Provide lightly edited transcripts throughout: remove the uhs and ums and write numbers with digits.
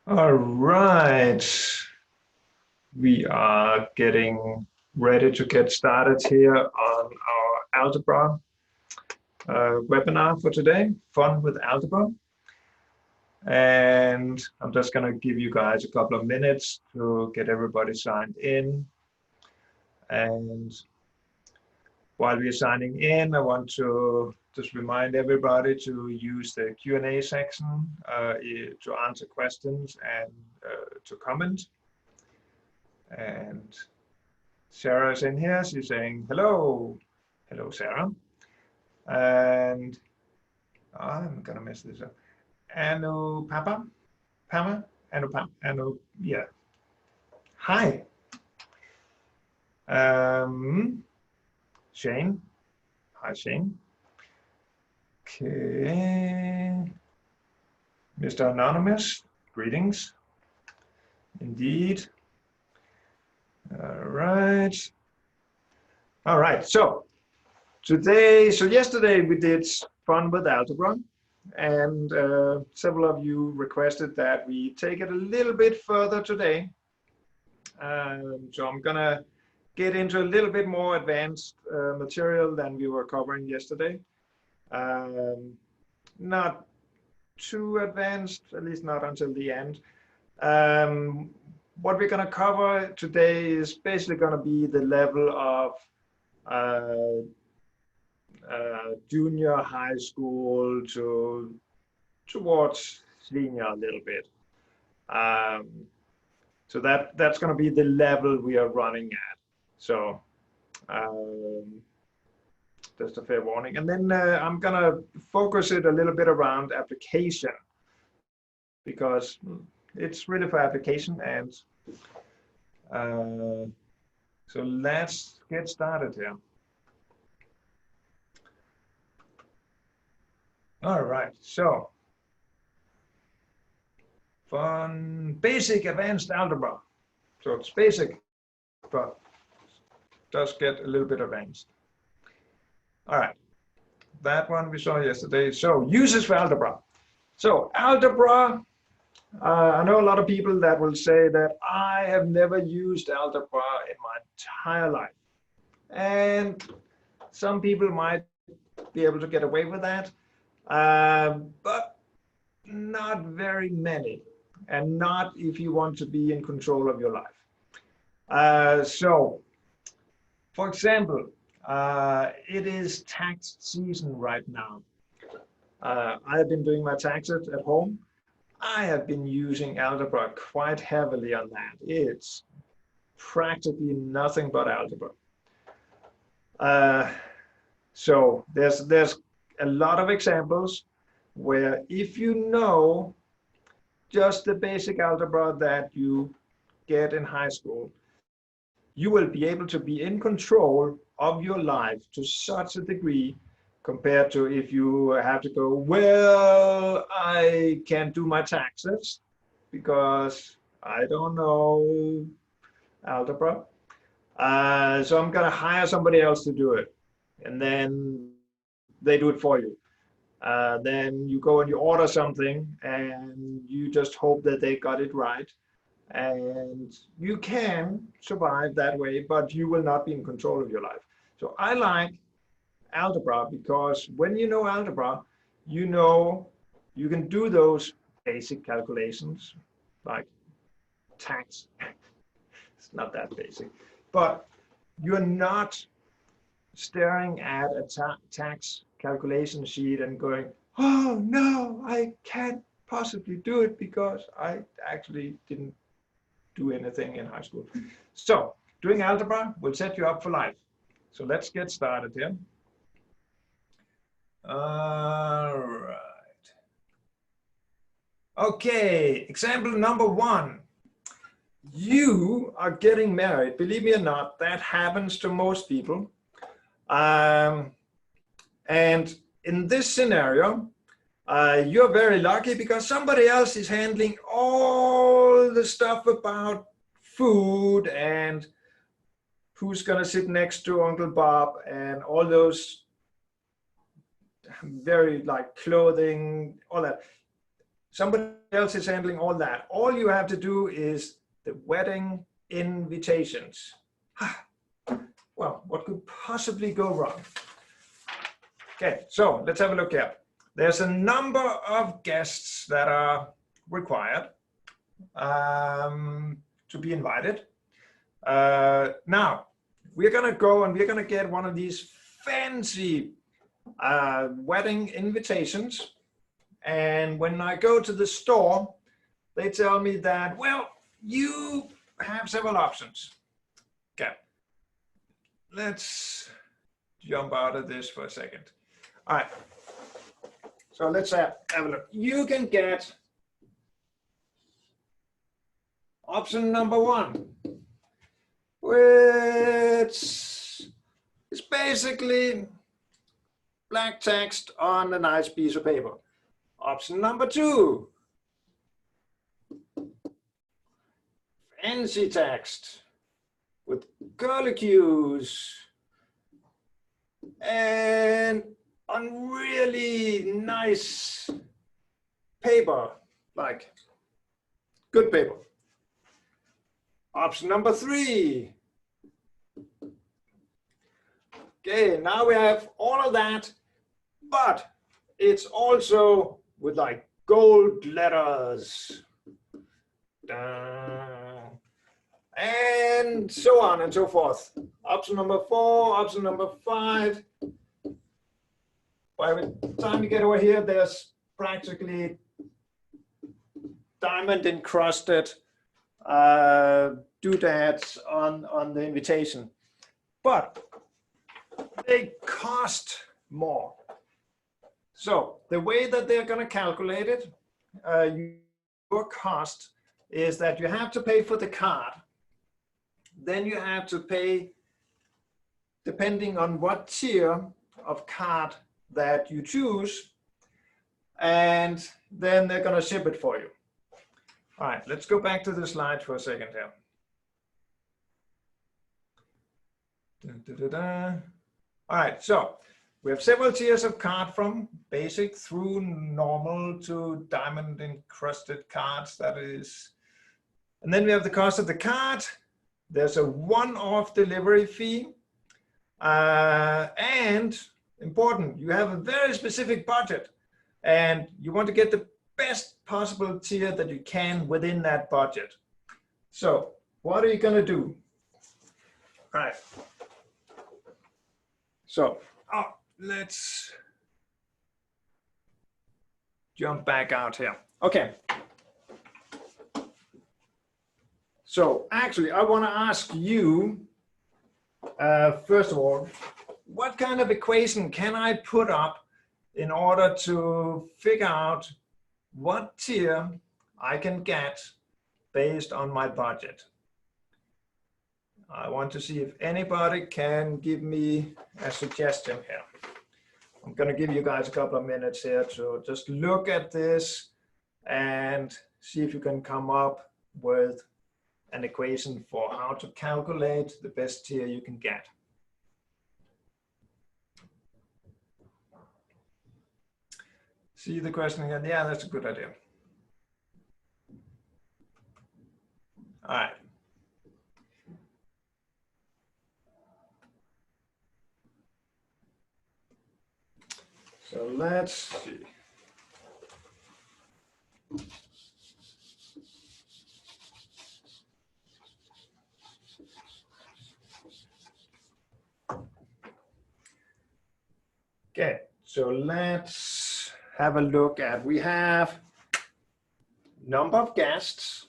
All right, we are getting ready to get started here on our algebra webinar for today, Fun with Algebra. And I'm just going to give you guys a couple of minutes to get everybody signed in. And while we're signing in, I want to just remind everybody to use the Q&A section to answer questions and to comment. And Sarah's in here. She's saying hello. Hello, Sarah. And I'm gonna mess this up. Anu Papa? Pama? Anu, yeah. Hi. Shane. Hi, Shane. Okay. Mr. Anonymous, greetings. Indeed. All right. All right. So yesterday we did Fun with Algebra, and several of you requested that we take it a little bit further today. So I'm gonna get into a little bit more advanced material than we were covering yesterday. Not too advanced, at least not until the end. What we're going to cover today is basically going to be the level of junior high school towards senior a little bit. So that's going to be the level we are running at. So just a fair warning. And then I'm going to focus it a little bit around application, because it's really for application. And so let's get started here. All right, so fun, basic advanced algebra. So it's basic, but does get a little bit advanced. All right, that one we saw yesterday. So uses for algebra. So algebra, I know a lot of people that will say that I have never used algebra in my entire life. And some people might be able to get away with that, but not very many, and not if you want to be in control of your life. So, for example, it is tax season right now. I have been doing my taxes at home. I have been using algebra quite heavily on that. It's practically nothing but algebra. So there's a lot of examples where if you know just the basic algebra that you get in high school, you will be able to be in control of your life to such a degree compared to if you have to go, well, I can't do my taxes because I don't know algebra. So I'm gonna hire somebody else to do it. And then they do it for you. Then you go and you order something and you just hope that they got it right. And you can survive that way, but you will not be in control of your life. So I like algebra because when you know algebra, you know you can do those basic calculations like tax. It's not that basic, but you're not staring at a tax calculation sheet and going, oh no, I can't possibly do it because I actually didn't do anything in high school. So doing algebra will set you up for life. So let's get started here. All right. Okay, example number 1. You are getting married. Believe me or not, that happens to most people. And in this scenario, you're very lucky because somebody else is handling all the stuff about food and who's going to sit next to Uncle Bob and all those very like clothing, all that. somebody else is handling all that. All you have to do is the wedding invitations. Well, what could possibly go wrong? Okay, so let's have a look here. There's a number of guests that are required to be invited. Now, we're gonna go and we're gonna get one of these fancy wedding invitations. And when I go to the store, they tell me that, well, you have several options. Okay, let's jump out of this for a second. All right, so let's have a look. You can get option number 1, which is basically black text on a nice piece of paper. Option number 2, fancy text with curlicues and on really nice paper, like good paper. Option number 3. Okay, now we have all of that, but it's also with like gold letters. And so on and so forth. Option number 4, option number 5. By the time you get over here, there's practically diamond encrusted doodads on the invitation, but they cost more. So the way that they're going to calculate it, your cost is that you have to pay for the card. Then you have to pay, depending on what tier of card that you choose, and then they're going to ship it for you. All right, let's go back to the slide for a second here. All right, so we have several tiers of card, from basic through normal to diamond encrusted cards, that is. And then we have the cost of the card. There's a one-off delivery fee. And important, you have a very specific budget and you want to get the best possible tier that you can within that budget. So what are you going to do? All right. So let's jump back out here. Okay. So actually, I want to ask you, first of all, what kind of equation can I put up in order to figure out what tier I can get based on my budget? I want to see if anybody can give me a suggestion here. I'm going to give you guys a couple of minutes here to just look at this and see if you can come up with an equation for how to calculate the best tier you can get. See the question again? Yeah, that's a good idea. All right. So let's see. Okay, so let's have a look at, we have number of guests,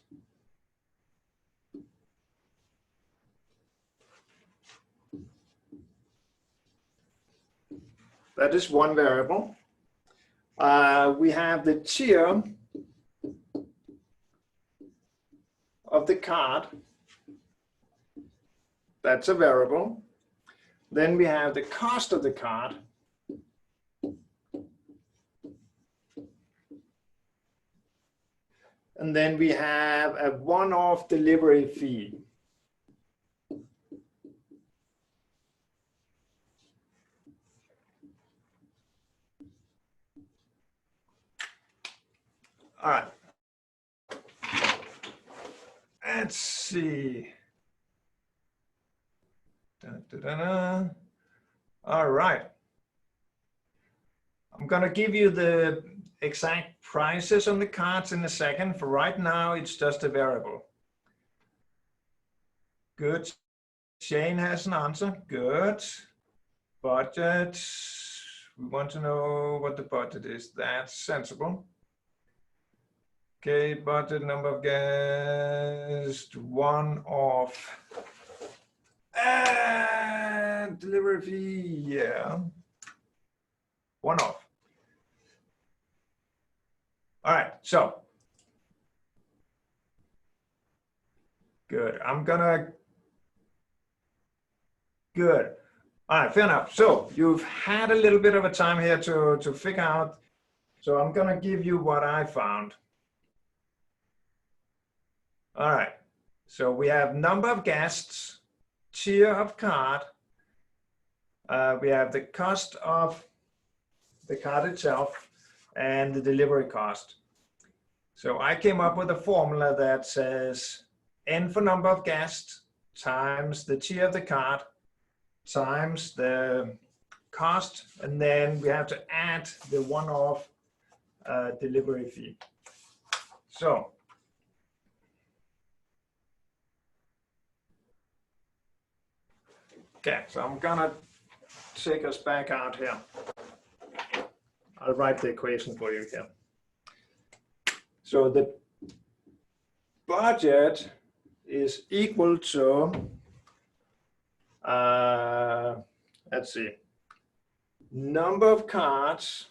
that is one variable. We have the tier of the card, that's a variable. Then we have the cost of the card. And then we have a one-off delivery fee. All right. Let's see. Dun, dun, dun, dun. All right. I'm going to give you the exact prices on the cards in a second. For right now, it's just a variable. Good. Shane has an answer. Good. Budget. We want to know what the budget is. That's sensible. Okay, budget, number of guests, one off. And delivery fee, yeah. One off. All right, so. Good, good. All right, fair enough. So you've had a little bit of a time here to figure out. So I'm gonna give you what I found. All right, so we have number of guests, tier of card. We have the cost of the card itself and the delivery cost. So I came up with a formula that says N for number of guests times the tier of the card times the cost, and then we have to add the one-off delivery fee. So okay, so I'm gonna take us back out here. I'll write the equation for you here. So the budget is equal to, let's see, number of cards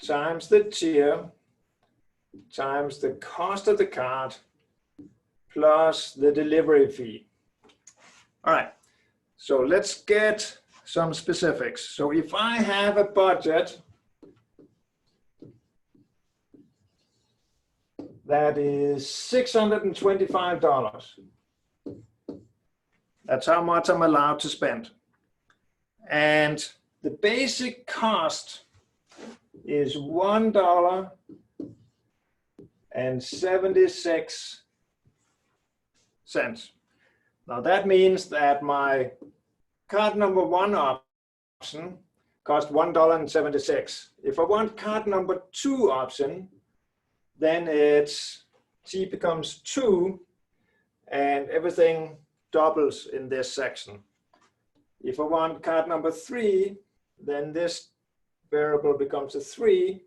times the tier times the cost of the card plus the delivery fee. All right, so let's get some specifics. So if I have a budget that is $625, that's how much I'm allowed to spend. And the basic cost is $1.76. Now that means that my card number one option costs $1.76. If I want card number two option, then it's T becomes 2 and everything doubles in this section. If I want card number 3, then this variable becomes a 3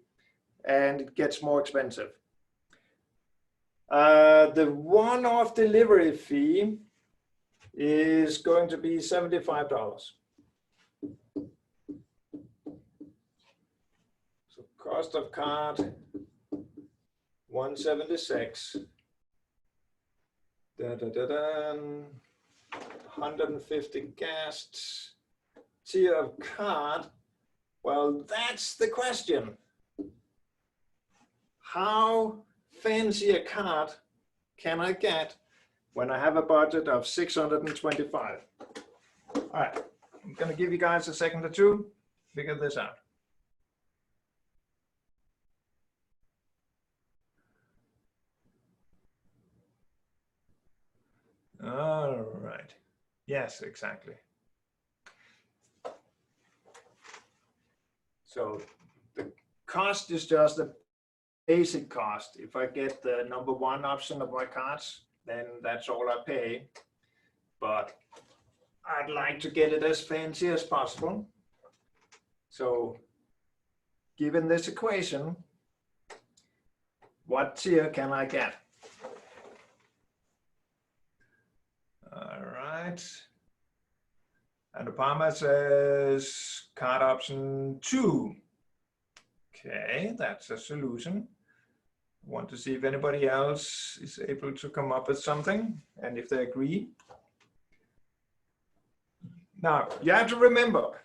and it gets more expensive. The one-off delivery fee is going to be $75. So cost of card 176. 150 guests. Tier of card. Well, that's the question. How fancy a card can I get when I have a budget of 625? All right, I'm going to give you guys a second or two to figure this out. All right. Yes, exactly. So the cost is just the basic cost. If I get the number one option of my cards, then that's all I pay. But I'd like to get it as fancy as possible. So given this equation, what tier can I get? All right. And the Palmer says card option 2. Okay, that's a solution. Want to see if anybody else is able to come up with something and if they agree. Now, you have to remember,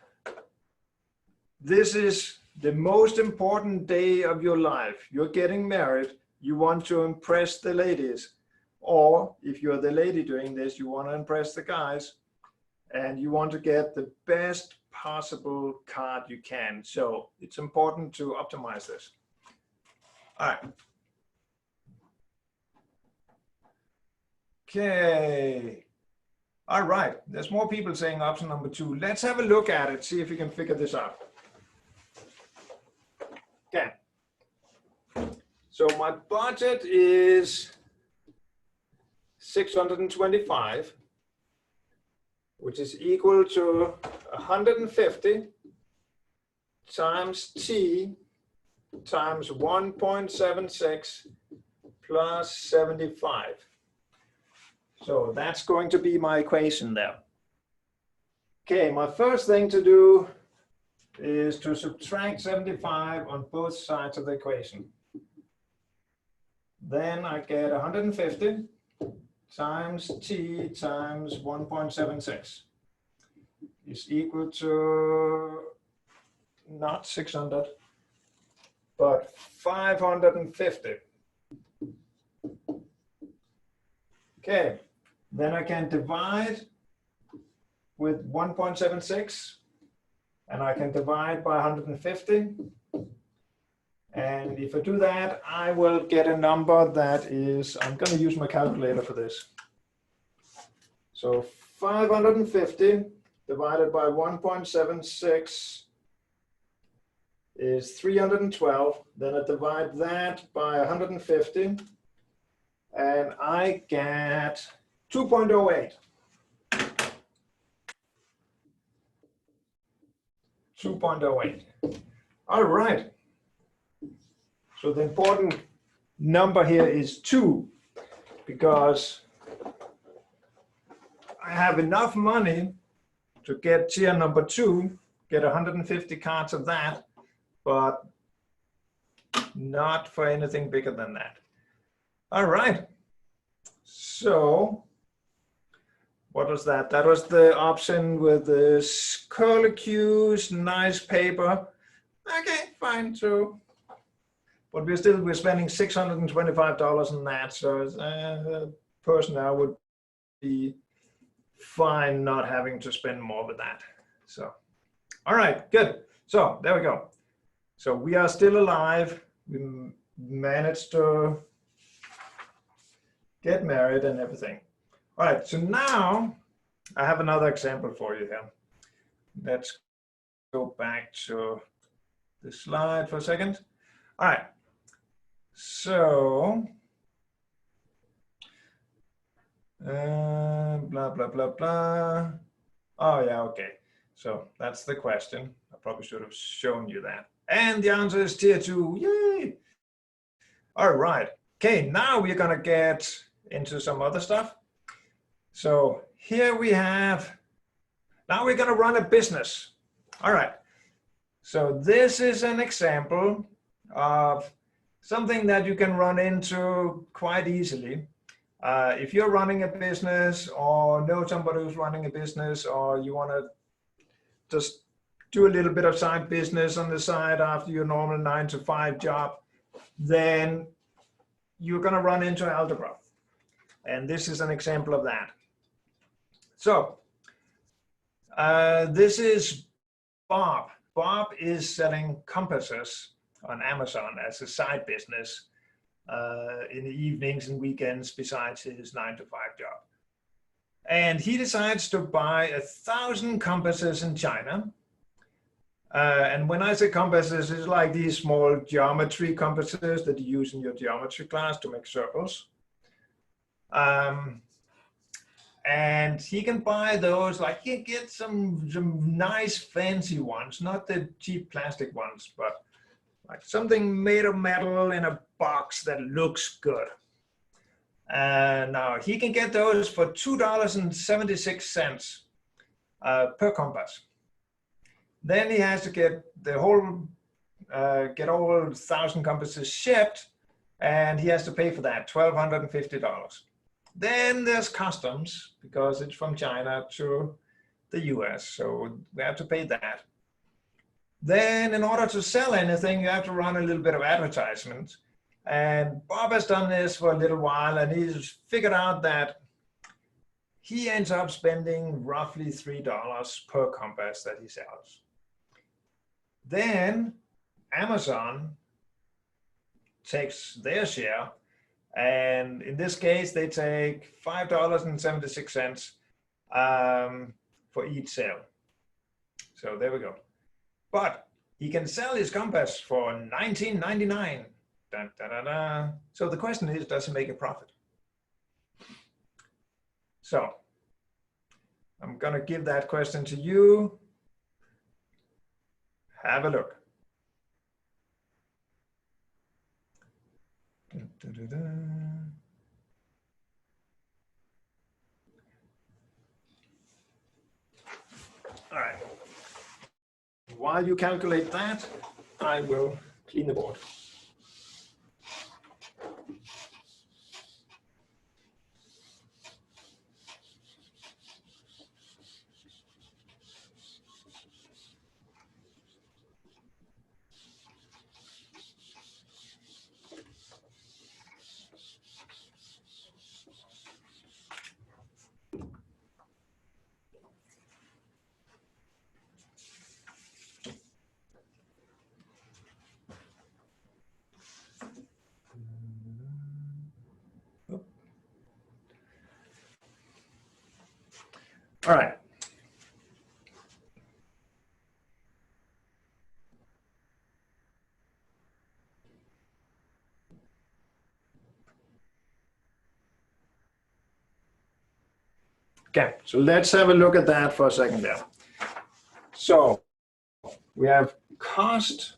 this is the most important day of your life. You're getting married. You want to impress the ladies. Or if you're the lady doing this, you want to impress the guys. and you want to get the best possible card you can. So it's important to optimize this. All right. Okay. All right. There's more people saying option number 2. Let's have a look at it, see if we can figure this out. Okay. So my budget is 625, which is equal to 150 times t times 1.76 plus 75. So that's going to be my equation there. Okay, my first thing to do is to subtract 75 on both sides of the equation. Then I get 150 times t times 1.76 is equal to not 600, but 550. Okay, then I can divide with 1.76, and I can divide by 150. And if I do that, I will get a number that is, I'm going to use my calculator for this. So 550 divided by 1.76 is 312. Then I divide that by 150, and I get 2.08. 2.08. All right. So the important number here is 2, because I have enough money to get tier number 2, get 150 cards of that, but not for anything bigger than that. All right. So what was that? That was the option with the curlicues, nice paper. Okay, fine, so. But we're spending $625 on that, so as a person I would be fine not having to spend more with that. So, all right, good. So there we go. So we are still alive. We managed to get married and everything. All right, so now I have another example for you here. Let's go back to the slide for a second. All right. So, blah, blah, blah, blah. Oh, yeah, okay. So that's the question. I probably should have shown you that. And the answer is tier 2. Yay! All right. Okay, now we're going to get into some other stuff. So here we have, now we're going to run a business. All right. So this is an example of something that you can run into quite easily. If you're running a business or know somebody who's running a business, or you want to just do a little bit of side business on the side after your normal 9-to-5 job, then you're going to run into algebra. And this is an example of that. So this is Bob. Bob is selling compasses on Amazon as a side business in the evenings and weekends besides his 9-to-5 job. And he decides to buy 1,000 compasses in China. And when I say compasses, it's like these small geometry compasses that you use in your geometry class to make circles. And he can buy those, like he gets some nice fancy ones, not the cheap plastic ones, but like something made of metal in a box that looks good. Now he can get those for $2.76 per compass. Then he has to get the whole, get all 1,000 compasses shipped, and he has to pay for that, $1,250. Then there's customs, because it's from China to the US, so we have to pay that. Then in order to sell anything, you have to run a little bit of advertisement. And Bob has done this for a little while, and he's figured out that he ends up spending roughly $3 per compass that he sells. Then Amazon takes their share, and in this case, they take $5.76 for each sale. So there we go. But he can sell his compass for $19.99. Dun, dun, dun, dun. So the question is, does he make a profit? So I'm going to give that question to you. Have a look. Dun, dun, dun, dun. All right. While you calculate that, I will clean the board. All right. Okay, so let's have a look at that for a second there. So we have cost.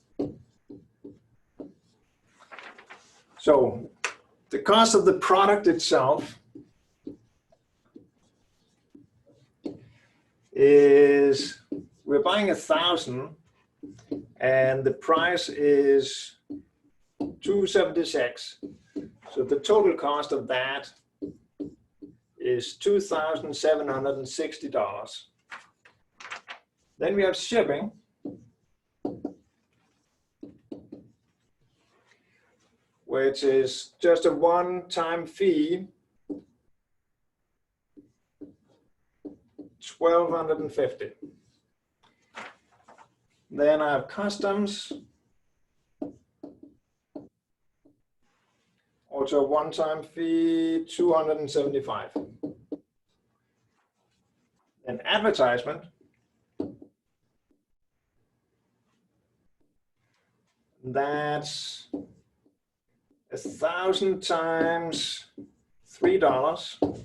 So the cost of the product itself is, we're buying 1,000 and the price is $276. So the total cost of that is $2,760. Then we have shipping, which is just a one-time fee, $1,250. Then I have customs, also a one-time fee, $275. And advertisement, that's 1,000 times $3,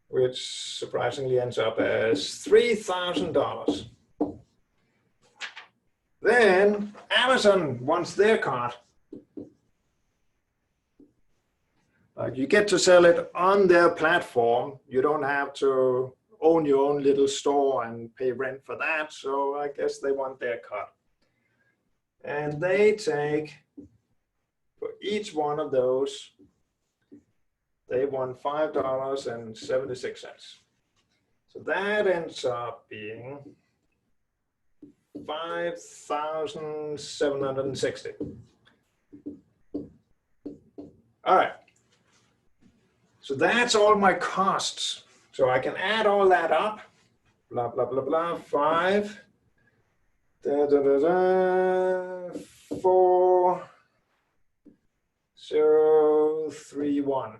which surprisingly ends up as $3,000. Then Amazon wants their cart. You get to sell it on their platform. You don't have to own your own little store and pay rent for that. So I guess they want their cut. And they take, for each one of those, they want $5.76. So that ends up being $5,760. All right. So that's all my costs. So I can add all that up, blah, blah, blah, blah, 5, 4, 0, 3, 1.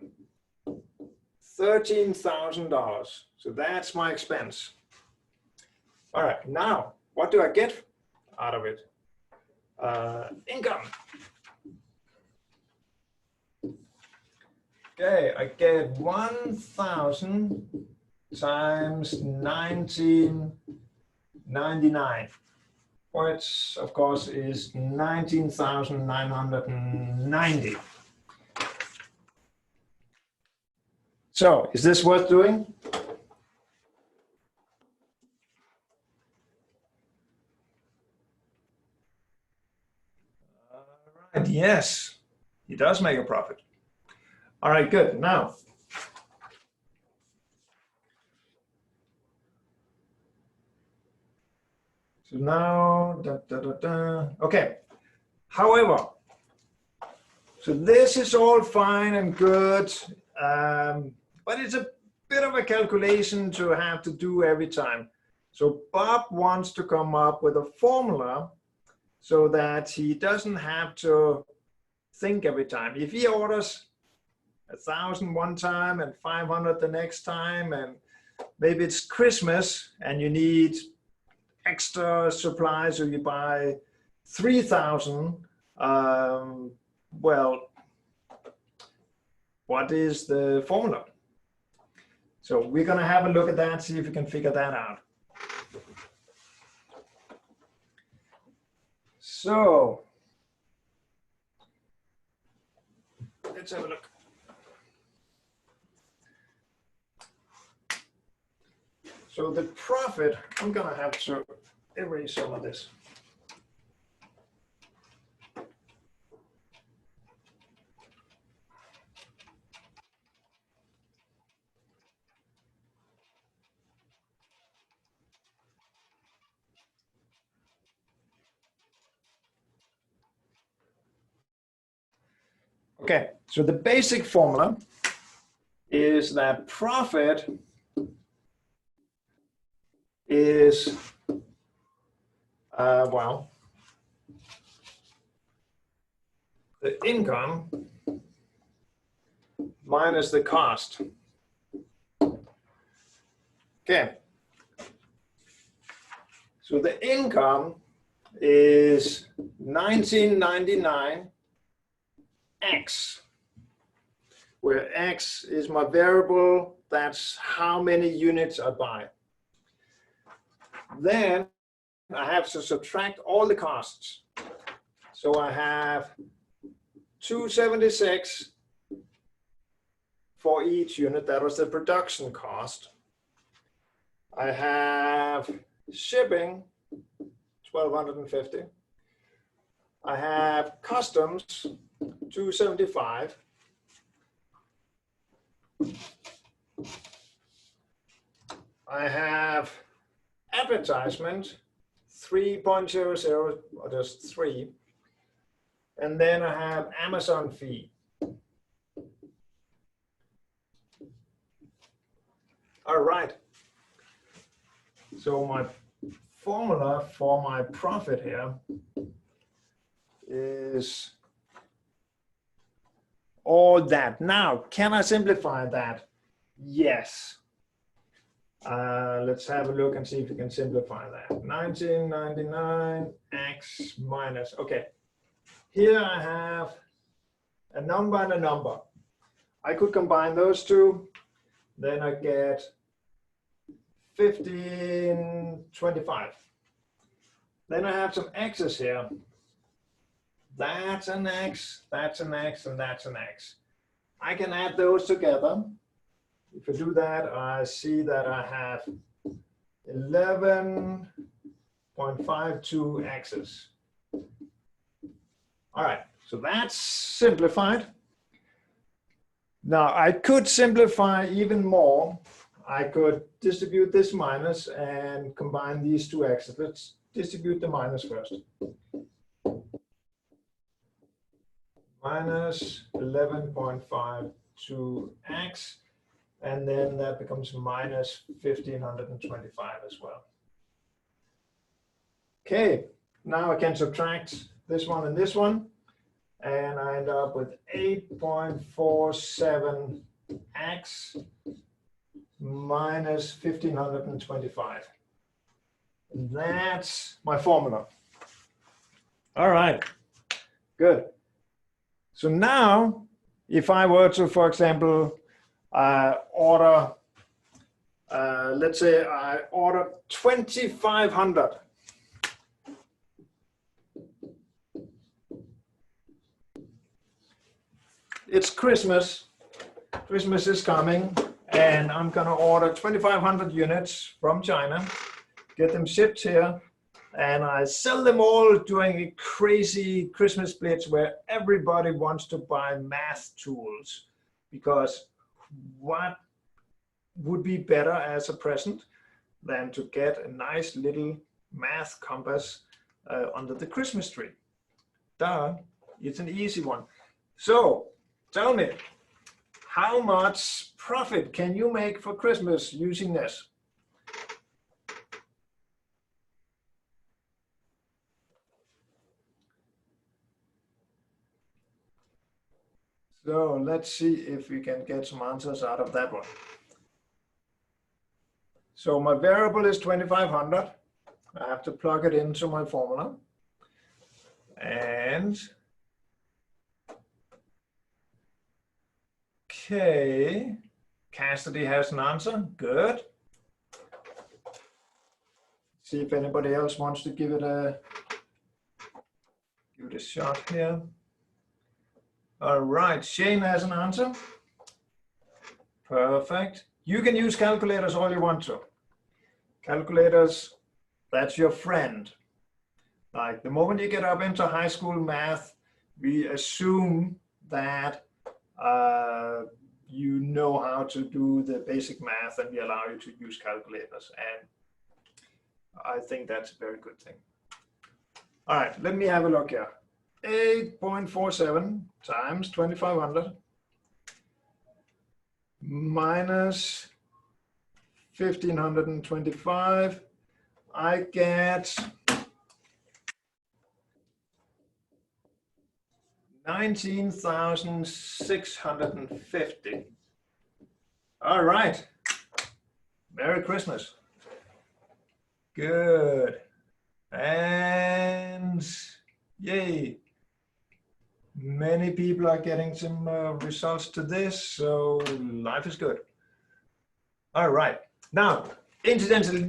$13,000. So that's my expense. All right, now what do I get out of it? Income. Okay, I get 1,000 times 1999, which of course is 19,990. So is this worth doing? All right, yes, he does make a profit. All right, good. Now, okay. However, so this is all fine and good, but it's a bit of a calculation to have to do every time. So Bob wants to come up with a formula so that he doesn't have to think every time. If he orders 1,000 one time and 500 the next time, and maybe it's Christmas and you need extra supplies, so you buy 3,000, well, what is the formula? So we're going to have a look at that, see if we can figure that out. So let's have a look. So the profit, I'm going to have to erase some of this. Okay, so the basic formula is that profit is, well, the income minus the cost. Okay, so the income is 1999 X, where X is my variable, that's how many units I buy. Then I have to subtract all the costs. So I have 276 for each unit, that was the production cost. I have shipping, 1,250. I have customs, 275. I have advertisement, 3.00, or just 3. And then I have Amazon fee. All right. So my formula for my profit here is all that. Now, can I simplify that? Yes. Let's have a look and see if we can simplify that. 1999 X minus, okay. Here I have a number and a number. I could combine those two, then I get 1525. Then I have some x's here. That's an x, that's an x, and that's an x. I can add those together. If I do that, I see that I have 11.52 x's. All right, so that's simplified. Now I could simplify even more. I could distribute this minus and combine these two x's. Let's distribute the minus first. Minus 11.52x, and then that becomes minus 1,525 as well. Okay, now I can subtract this one and this one, and I end up with 8.47x minus 1,525. That's my formula. All right, good. So now, if I were to, for example, order, let's say I order 2,500. It's Christmas. Christmas is coming, and I'm going to order 2,500 units from China, get them shipped here, and I sell them all during a crazy Christmas blitz where everybody wants to buy math tools, because what would be better as a present than to get a nice little math compass under the Christmas tree? Duh, it's an easy one. So tell me, how much profit can you make for Christmas using this? So let's see if we can get some answers out of that one. So my variable is 2,500. I have to plug it into my formula. And okay, Cassidy has an answer. Good. See if anybody else wants to give it a shot here. All right, Shane has an answer. Perfect. You can use calculators all you want to. Calculators, that's your friend. Like the moment you get up into high school math, we assume that you know how to do the basic math, and we allow you to use calculators. And I think that's a very good thing. All right, let me have a look here. 8.47 times 2,500 minus 1,525. I get 19,650. All right. Merry Christmas. Good. And yay. Many people are getting some results to this, so life is good. All right. Now, incidentally,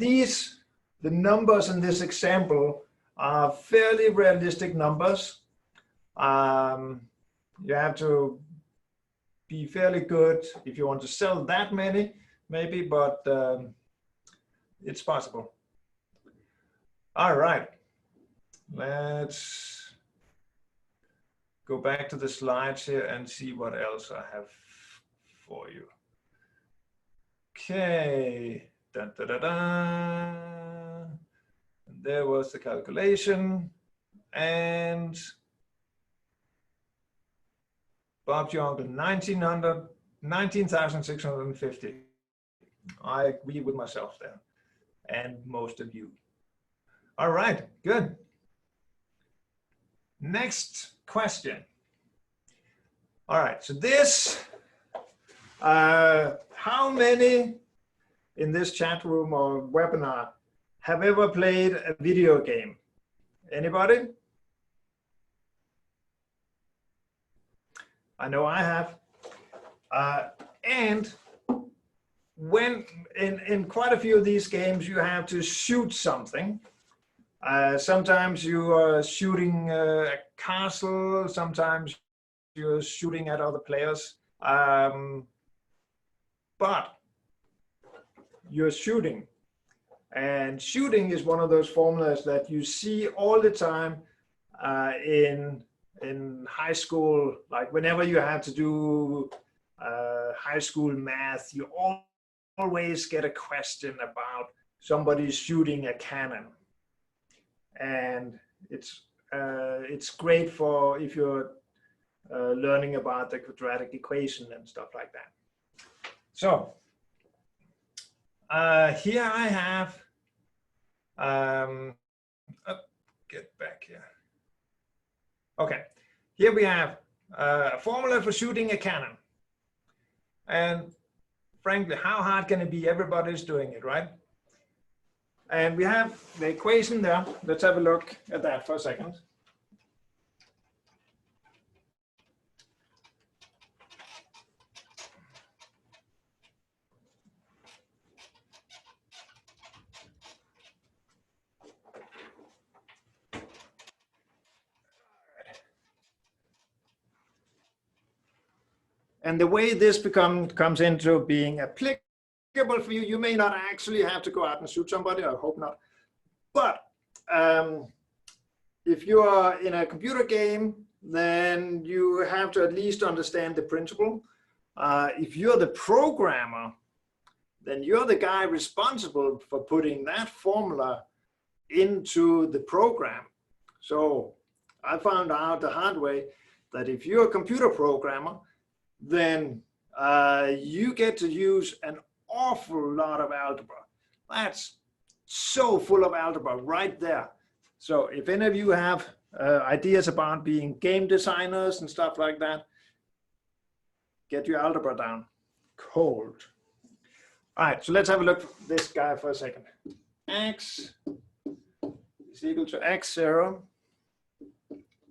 the numbers in this example are fairly realistic numbers. You have to be fairly good if you want to sell that many, maybe, but it's possible. All right. Let's go back to the slides here and see what else I have for you. Okay. Dun, da, da, da. And there was the calculation. And Bob's your uncle, 19,650. I agree with myself there, and most of you. All right, good. Next question. All right, so this, how many in this chat room or webinar have ever played a video game? Anybody? I know I have. And when in quite a few of these games, you have to shoot something. Sometimes you are shooting a castle, sometimes you're shooting at other players. But you're shooting. And shooting is one of those formulas that you see all the time in high school. Like whenever you have to do high school math, you always get a question about somebody shooting a cannon. And it's great for if you're learning about the quadratic equation and stuff like that. So here I have, get back here. Okay, here we have a formula for shooting a cannon. And frankly, how hard can it be? Everybody's doing it, right? And we have the equation there. Let's have a look at that for a second. And the way this comes into being applicable for you, you may not actually have to go out and shoot somebody, I hope not. But if you are in a computer game, then you have to at least understand the principle. If you're the programmer, then you're the guy responsible for putting that formula into the program. So I found out the hard way that if you're a computer programmer, then you get to use an awful lot of algebra. That's so full of algebra right there. So if any of you have ideas about being game designers and stuff like that, get your algebra down cold. All right, so let's have a look at this guy for a second. X is equal to x0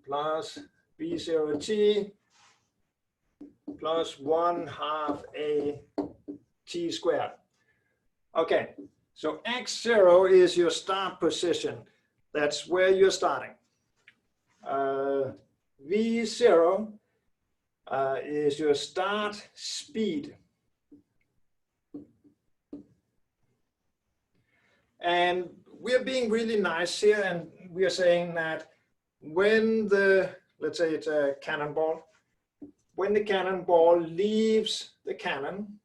plus b0t plus 1/2 a t squared. Okay, so x0 is your start position. That's where you're starting. v0 is your start speed. And we're being really nice here, and we are saying that when the, let's say it's a cannonball, when the cannonball leaves the cannon,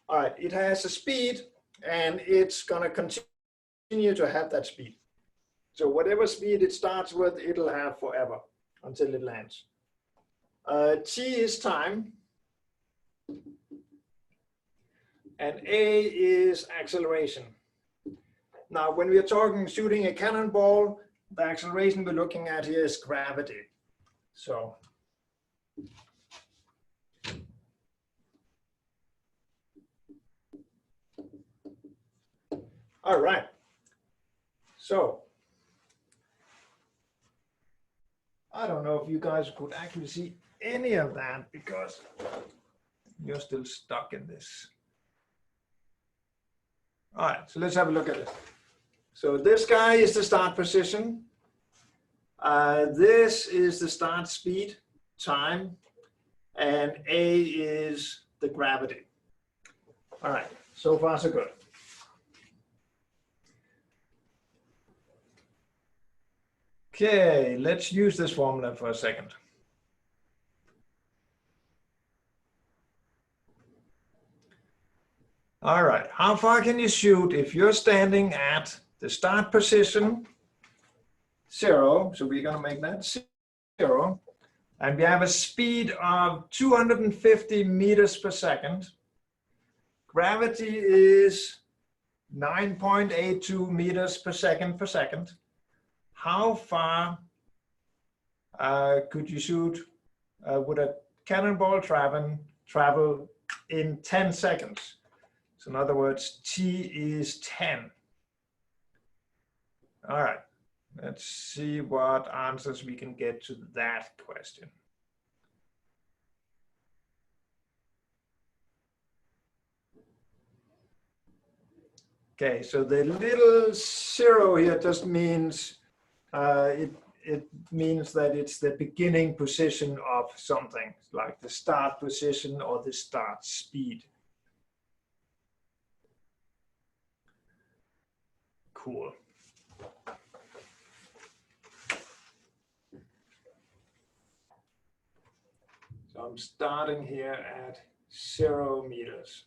all right, it has a speed, and it's going to continue to have that speed. So whatever speed it starts with, it'll have forever until it lands. T is time, and A is acceleration. Now, when we are talking shooting a cannonball, the acceleration we're looking at here is gravity. So, all right. So, I don't know if you guys could actually see any of that because you're still stuck in this. All right, so let's have a look at it. So this guy is the start position. This is the start speed, time, and A is the gravity. All right, so far so good. Okay, let's use this formula for a second. All right, how far can you shoot if you're standing at the start position, 0, so we're gonna make that 0, and we have a speed of 250 meters per second. Gravity is 9.82 meters per second. How far could you shoot, would a cannonball travel in 10 seconds? So in other words, T is 10. All right, let's see what answers we can get to that question. Okay, so the little 0 here just means, it means that it's the beginning position of something, like the start position or the start speed. Cool. So I'm starting here at 0 meters.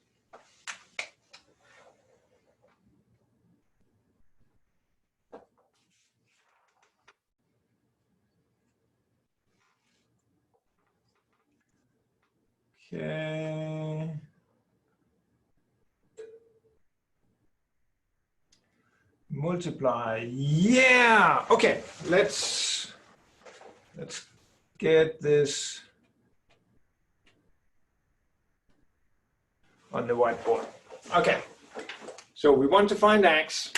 Okay. Multiply. Yeah. Okay. Let's get this on the whiteboard. Okay. So we want to find x.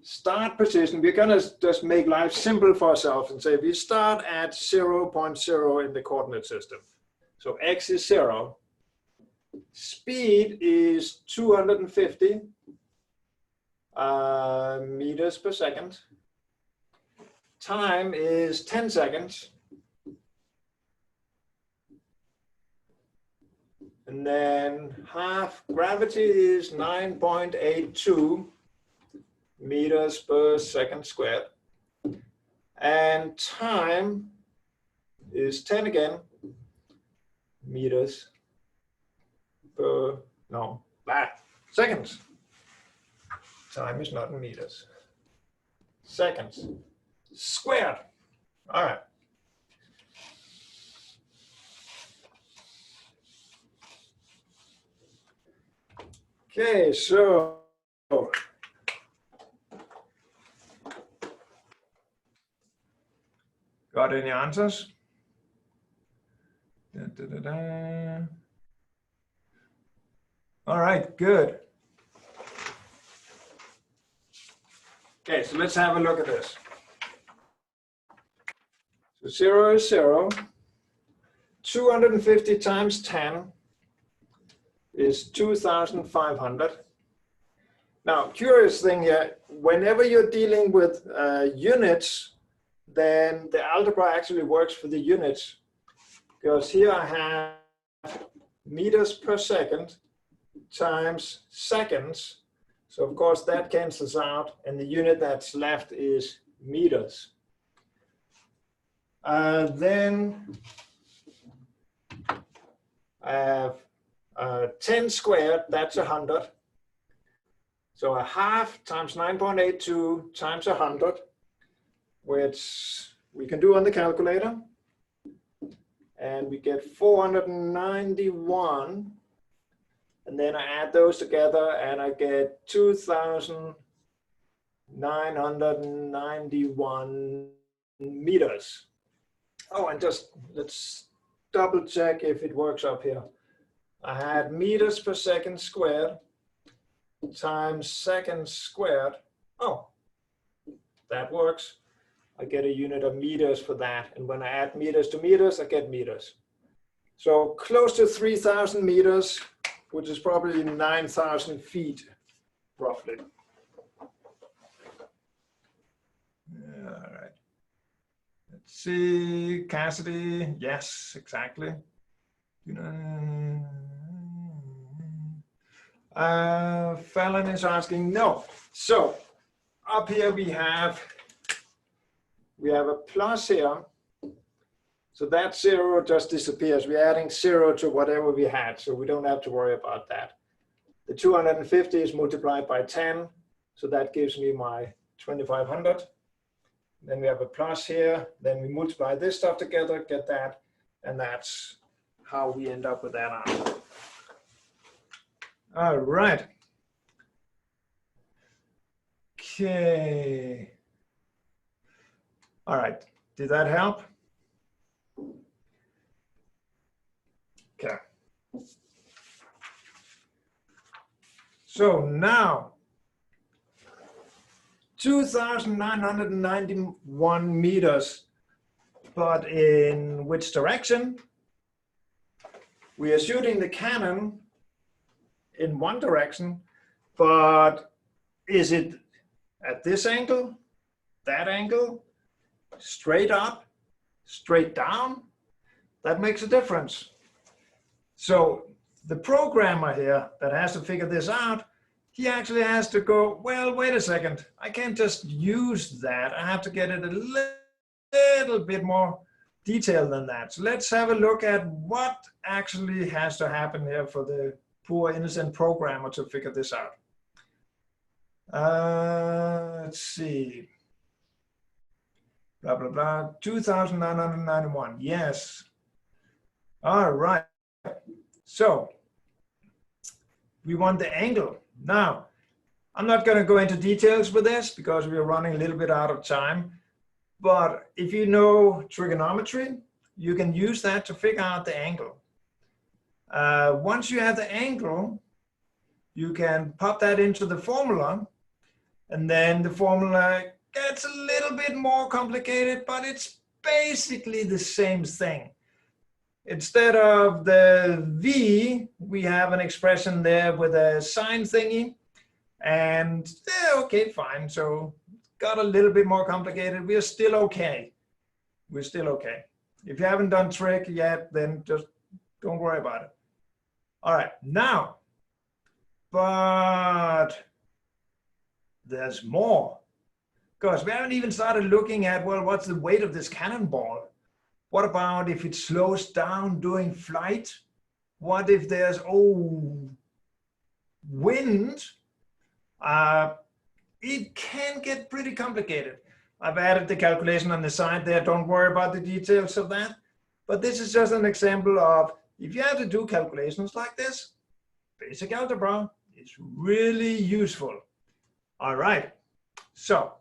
Start position. We're gonna just make life simple for ourselves and say we start at 0.0 in the coordinate system. So x is 0. Speed is 250 meters per second. Time is 10 seconds. And then half gravity is 9.82 meters per second squared. And time is 10 again, meters per, no, seconds. Time is not in meters. seconds squared. All right. Okay, so got any answers? Da, da, da, da. All right, good. Okay, so let's have a look at this. So 0 is 0. 250 times 10 is 2,500. Now, curious thing here, whenever you're dealing with units, then the algebra actually works for the units. Because here I have meters per second times seconds. So of course that cancels out, and the unit that's left is meters. Then I have 10 squared, that's 100. So a half times 9.82 times 100, which we can do on the calculator. And we get 491. And then I add those together and I get 2,991 meters. Oh, and just let's double check if it works up here. I had meters per second squared times seconds squared. Oh, that works. I get a unit of meters for that. And when I add meters to meters, I get meters. So close to 3,000 meters, which is probably 9,000 feet, roughly. All right. Let's see, Cassidy, yes, exactly. Fallon is asking, no. So up here we have a plus here. So that 0 just disappears. We're adding 0 to whatever we had, so we don't have to worry about that. The 250 is multiplied by 10, so that gives me my 2,500. Then we have a plus here, then we multiply this stuff together, get that, and that's how we end up with that answer. All right. Okay. All right, did that help? Okay. So now, 2,991 meters, but in which direction? We are shooting the cannon in one direction, but is it at this angle, that angle, straight up, straight down? That makes a difference. So the programmer here that has to figure this out, he actually has to go, well, wait a second, I can't just use that. I have to get it a little bit more detailed than that. So let's have a look at what actually has to happen here for the poor innocent programmer to figure this out. Let's see. Blah, blah, blah. 2,991. Yes. All right. So we want the angle. Now, I'm not going to go into details with this because we're running a little bit out of time. But if you know trigonometry, you can use that to figure out the angle. Once you have the angle, you can pop that into the formula, and then the formula gets a little bit more complicated, but it's basically the same thing. Instead of the V, we have an expression there with a sine thingy, and okay, fine. So got a little bit more complicated. We're still okay. We're still okay. If you haven't done trig yet, then just don't worry about it. All right, now, but there's more, because we haven't even started looking at, well, what's the weight of this cannonball? What about if it slows down during flight? What if there's, wind? It can get pretty complicated. I've added the calculation on the side there. Don't worry about the details of that. But this is just an example of if you have to do calculations like this, basic algebra is really useful. All right. So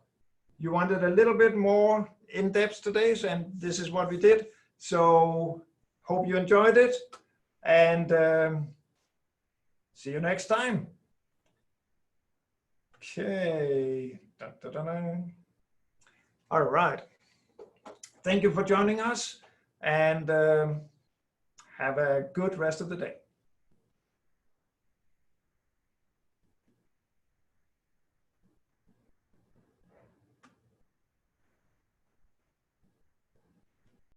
you wanted a little bit more in depth today, and this is what we did. So hope you enjoyed it, and see you next time. Okay. Da, da, da, da. All right. Thank you for joining us, and have a good rest of the day.